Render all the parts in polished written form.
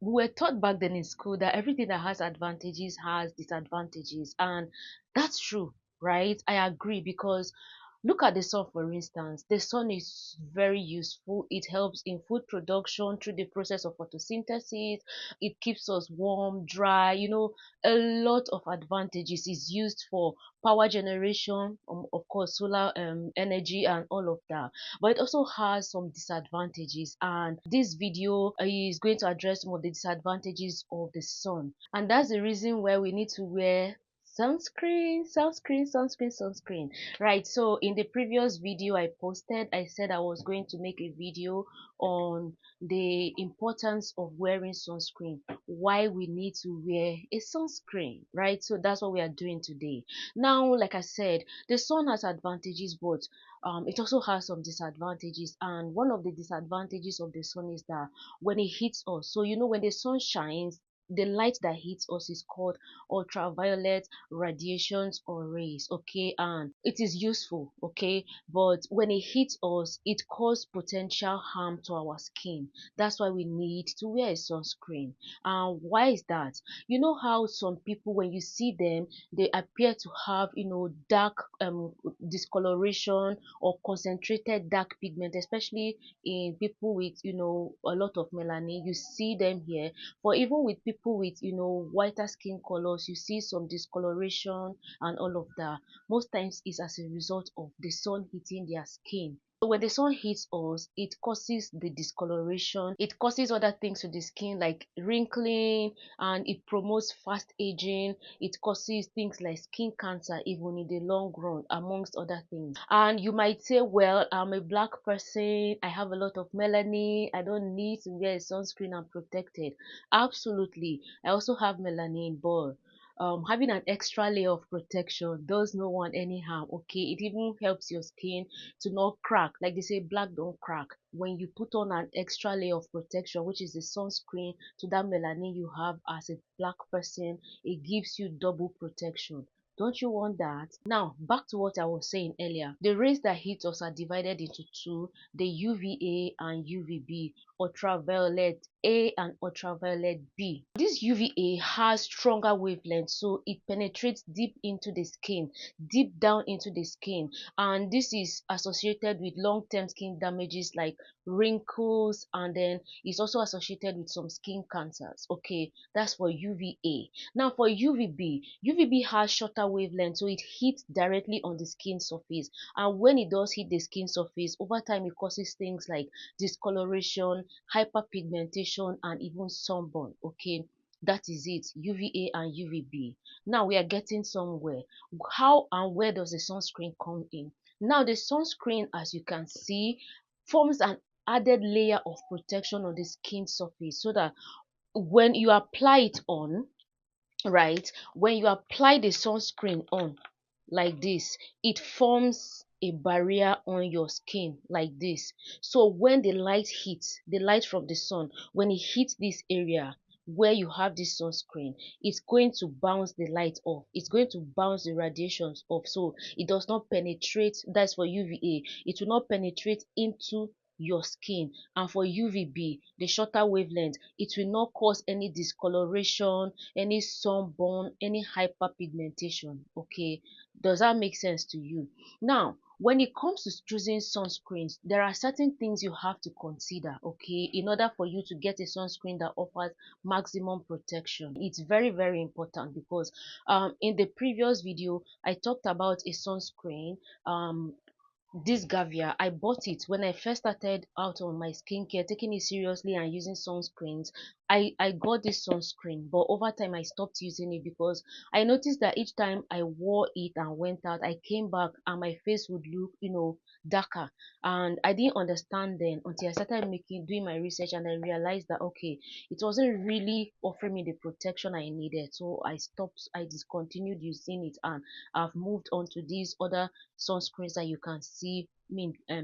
we were taught back then in school that everything that has advantages has disadvantages, and that's true, right? I agree, because look at the sun. For instance, the sun is very useful. It helps in food production through the process of photosynthesis. It keeps us warm, dry, a lot of advantages. Is used for power generation, of course, solar energy and all of that. But it also has some disadvantages, and this video is going to address some of the disadvantages of the sun. And that's the reason why we need to wear sunscreen. Right, so in the previous video I posted, I said I was going to make a video on the importance of wearing sunscreen, why we need to wear a sunscreen, right? So that's what we are doing today. Now, like I said, the sun has advantages, but it also has some disadvantages. And one of the disadvantages of the sun is that when it hits us, so when the sun shines, the light that hits us is called ultraviolet radiations or rays, okay? And it is useful, okay? But when it hits us, it causes potential harm to our skin. That's why we need to wear a sunscreen. And why is that? You know how some people, when you see them, they appear to have dark discoloration or concentrated dark pigment, especially in people with a lot of melanin. You see them here. For even with people with whiter skin colors, you see some discoloration and all of that. Most times it's as a result of the sun hitting their skin. So when the sun hits us, it causes the discoloration. It causes other things to the skin like wrinkling, and it promotes fast aging. It causes things like skin cancer even in the long run, amongst other things. And you might say, well, I'm a black person, I have a lot of melanin, I don't need to wear a sunscreen, I'm protected. Absolutely, I also have melanin, but having an extra layer of protection does no one any harm, okay? It even helps your skin to not crack. Like they say, black don't crack. When you put on an extra layer of protection, which is the sunscreen, to that melanin you have as a black person, it gives you double protection. Don't you want that? Now, back to what I was saying earlier. The rays that hit us are divided into two: the UVA and UVB, ultraviolet A and ultraviolet B. This UVA has stronger wavelengths, so it penetrates deep into the skin, deep down into the skin, and this is associated with long-term skin damages like wrinkles, and then it's also associated with some skin cancers. Okay, that's for UVA. Now for UVB, UVB has shorter wavelength, so it hits directly on the skin surface, and when it does hit the skin surface, over time it causes things like discoloration, hyperpigmentation, and even sunburn. Okay, that is it, UVA and UVB. Now we are getting somewhere. How and where does the sunscreen come in? Now the sunscreen, as you can see, forms an added layer of protection on the skin surface, so that when you apply it on, right, when you apply the sunscreen on like this, it forms a barrier on your skin like this. So when the light hits, the light from the sun, when it hits this area where you have this sunscreen, it's going to bounce the light off, it's going to bounce the radiations off, so it does not penetrate. That's for UVA, it will not penetrate into your skin. And for UVB, the shorter wavelength, it will not cause any discoloration, any sunburn, any hyperpigmentation. Okay, does that make sense to you? Now, when it comes to choosing sunscreens, there are certain things you have to consider, okay, in order for you to get a sunscreen that offers maximum protection. It's very, very important, because in the previous video I talked about a sunscreen, this Gavia. I bought it when I first started out on my skincare, taking it seriously and using sunscreens. I got this sunscreen, but over time I stopped using it, because I noticed that each time I wore it and went out, I came back and my face would look darker. And I didn't understand then until I started doing my research, and I realized that okay, it wasn't really offering me the protection I needed. So I discontinued using it, and I've moved on to these other sunscreens that you can see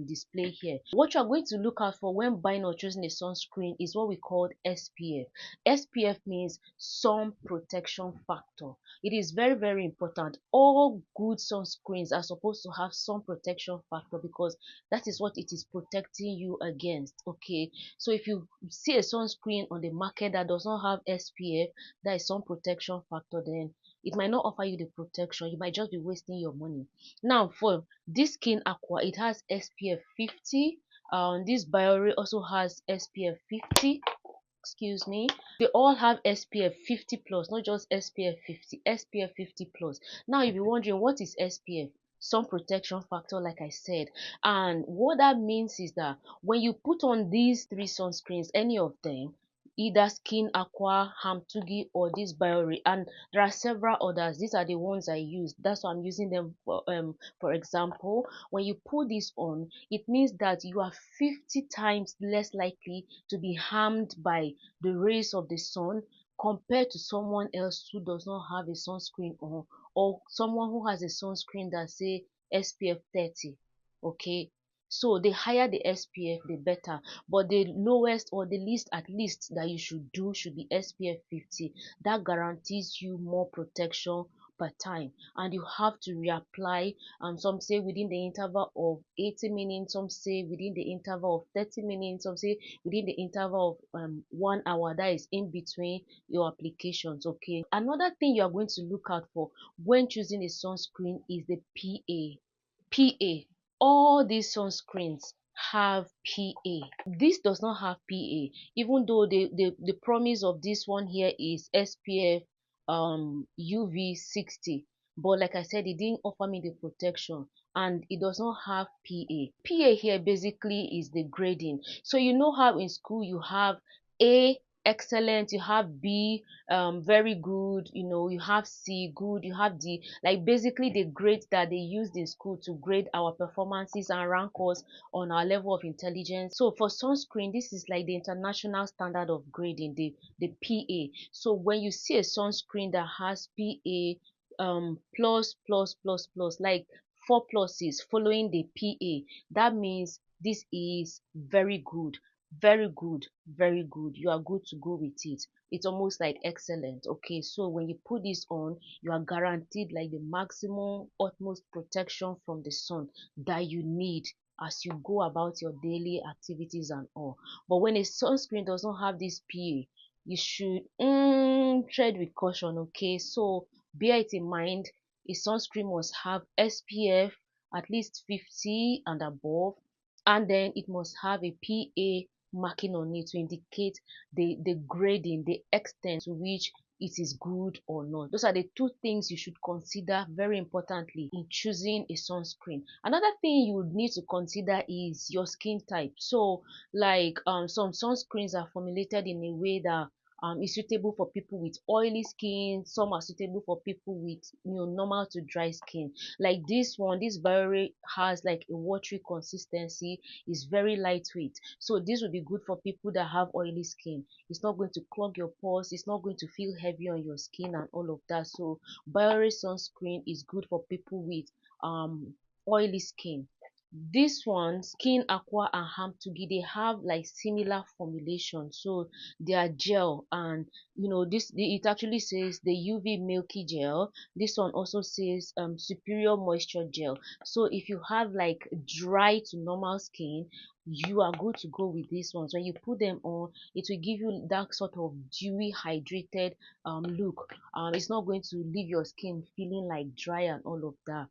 display here. What you are going to look out for when buying or choosing a sunscreen is what we call SPF. SPF means sun protection factor. It is very, very important. All good sunscreens are supposed to have sun protection factor because that is what it is protecting you against. Okay, so if you see a sunscreen on the market that does not have SPF, that is sun protection factor, then it might not offer you the protection. You might just be wasting your money. Now for this Skin Aqua, it has SPF 50. This Biore also has SPF 50. Excuse me. They all have SPF 50 plus, not just SPF 50, SPF 50 plus. Now you'll be wondering, what is SPF? Sun protection factor, like I said. And what that means is that when you put on these three sunscreens, any of them, either Skin Aqua, Hamtugi, or this Biore, and there are several others. These are the ones I use. That's why I'm using them for example. When you put this on, it means that you are 50 times less likely to be harmed by the rays of the sun compared to someone else who does not have a sunscreen on, or someone who has a sunscreen that say SPF 30. Okay, so the higher the SPF the better, but the lowest or the least at least that you should do should be SPF 50. That guarantees you more protection per time, and you have to reapply. Some say within the interval of 80 minutes, some say within the interval of 30 minutes, some say within the interval of 1 hour. That is in between your applications. Okay, another thing you are going to look out for when choosing a sunscreen is the PA. All these sunscreens have PA. This does not have PA, even though the promise of this one here is SPF UV 60. But like I said, it didn't offer me the protection, and it does not have PA. PA here basically is the grading. So you know how in school you have A, excellent, you have B, very good, you have C, good, you have D, like basically the grades that they used in school to grade our performances and rank us on our level of intelligence. So for sunscreen, this is like the international standard of grading, the PA. So when you see a sunscreen that has PA plus plus plus plus, like four pluses following the PA, that means this is very good, very good, very good. You are good to go with it. It's almost like excellent. Okay, so when you put this on, you are guaranteed like the maximum utmost protection from the sun that you need as you go about your daily activities and all. But when a sunscreen does not have this PA, you should tread with caution. Okay, so bear it in mind. A sunscreen must have SPF at least 50 and above, and then it must have a PA marking on it to indicate the grading, the extent to which it is good or not. Those are the two things you should consider very importantly in choosing a sunscreen. Another thing you would need to consider is your skin type. So like some sunscreens are formulated in a way that is suitable for people with oily skin. Some are suitable for people with normal to dry skin. Like this one, this Biore has like a watery consistency, is very lightweight, so this would be good for people that have oily skin. It's not going to clog your pores, it's not going to feel heavy on your skin and all of that. So Biore sunscreen is good for people with oily skin. This one, Skin Aqua and Hamtugi, they have like similar formulation. So they are gel, and it actually says the UV milky gel. This one also says superior moisture gel. So if you have like dry to normal skin, you are good to go with these ones. When you put them on, it will give you that sort of dewy hydrated look. It's not going to leave your skin feeling like dry and all of that.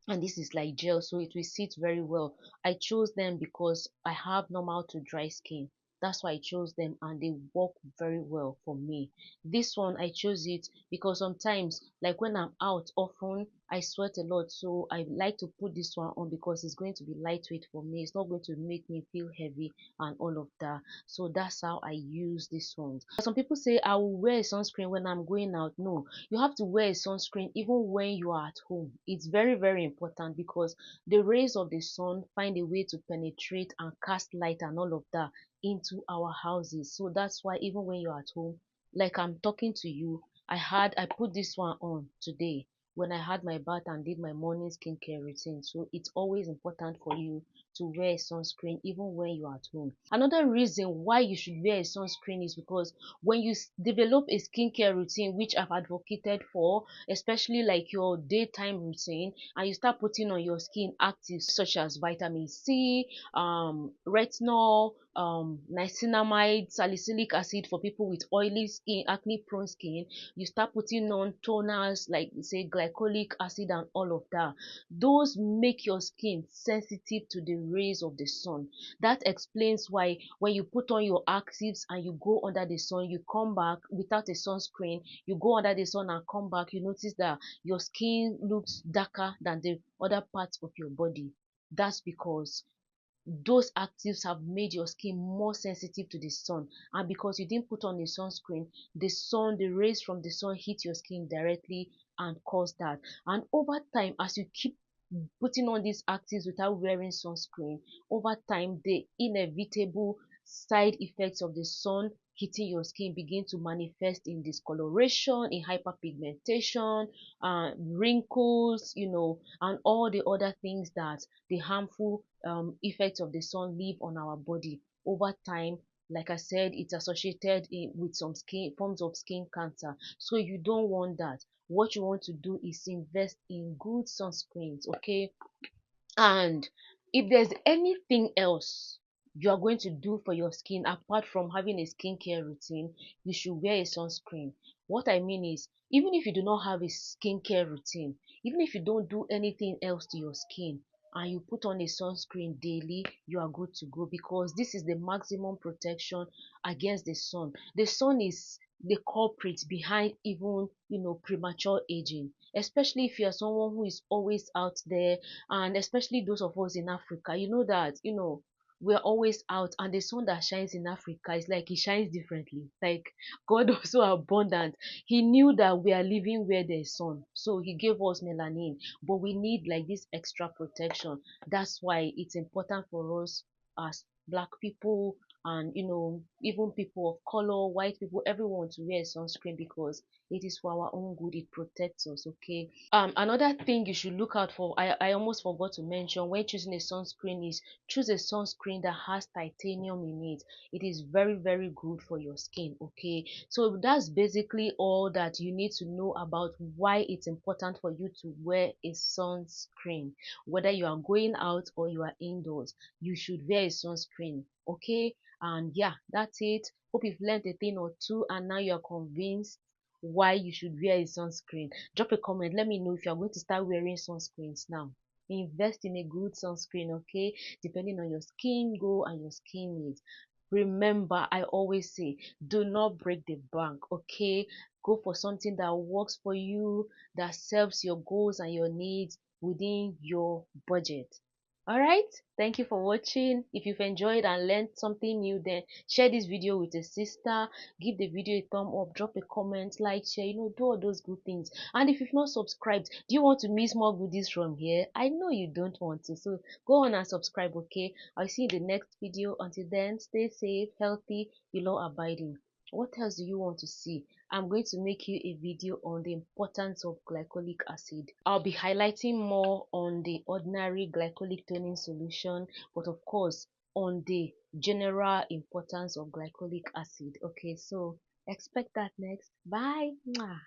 And this is like gel, so it will sit very well. I chose them because I have normal to dry skin. That's why I chose them, and they work very well for me. This one, I chose it because sometimes, like when I'm out often, I sweat a lot, so I like to put this one on because it's going to be lightweight for me. It's not going to make me feel heavy and all of that. So that's how I use this one. Some people say I will wear a sunscreen when I'm going out. No, you have to wear a sunscreen even when you are at home. It's very, very important because the rays of the sun find a way to penetrate and cast light and all of that into our houses. So that's why even when you're at home, like I'm talking to you, I put this one on today. when I had my bath and did my morning skincare routine. So it's always important for you to wear a sunscreen even when you're at home. Another reason why you should wear a sunscreen is because when you develop a skincare routine, which I've advocated for, especially like your daytime routine, and you start putting on your skin actives such as vitamin C, retinol, niacinamide, salicylic acid for people with oily skin, acne prone skin. You start putting on toners like say glycolic acid and all of that. Those make your skin sensitive to the rays of the sun. That explains why when you put on your actives and you go under the sun, you come back without a sunscreen, you go under the sun and come back, you notice that your skin looks darker than the other parts of your body. That's because those actives have made your skin more sensitive to the sun, and because you didn't put on a sunscreen, the rays from the sun hit your skin directly and cause that. And over time, as you keep putting on these actives without wearing sunscreen, over time the inevitable side effects of the sun hitting your skin begin to manifest in discoloration, in hyperpigmentation, wrinkles, and all the other things that the harmful effects of the sun leave on our body. Over time, like I said, it's associated with some skin forms of skin cancer. So you don't want that. What you want to do is invest in good sunscreens, okay? And if there's anything else you are going to do for your skin apart from having a skincare routine, you should wear a sunscreen. What I mean is, even if you do not have a skincare routine, even if you don't do anything else to your skin, and you put on a sunscreen daily, you are good to go, because this is the maximum protection against the sun. The sun is the culprit behind even premature aging, especially if you are someone who is always out there, and especially those of us in Africa, you know that we're always out, and the sun that shines in Africa is like it shines differently. Like God was so abundant. He knew that we are living where there's sun, so he gave us melanin, but we need like this extra protection. That's why it's important for us as black people, and even people of color, white people, everyone, to wear sunscreen, because it is for our own good. It protects us, okay? Another thing you should look out for, I almost forgot to mention when choosing a sunscreen, is choose a sunscreen that has titanium in it. It is very, very good for your skin, okay? So that's basically all that you need to know about why it's important for you to wear a sunscreen. Whether you are going out or you are indoors, you should wear a sunscreen, okay? And yeah, that's it. Hope you've learned a thing or two, and now you're convinced why you should wear a sunscreen. Drop a comment, let me know if you're going to start wearing sunscreens now. Invest in a good sunscreen, okay? Depending on your skin goal and your skin needs. Remember, I always say, do not break the bank, okay? Go for something that works for you, that serves your goals and your needs within your budget. All right, thank you for watching. If you've enjoyed and learned something new, then share this video with a sister, give the video a thumb up, drop a comment, like, share, do all those good things. And if you've not subscribed, do you want to miss more goodies from here? I know you don't want to, so go on and subscribe, okay? I'll see you in the next video. Until then, stay safe, healthy, law abiding. What else do you want to see? I'm going to make you a video on the importance of glycolic acid. I'll be highlighting more on the ordinary glycolic toning solution, but of course on the general importance of glycolic acid. Okay, so expect that next. Bye. Mwah.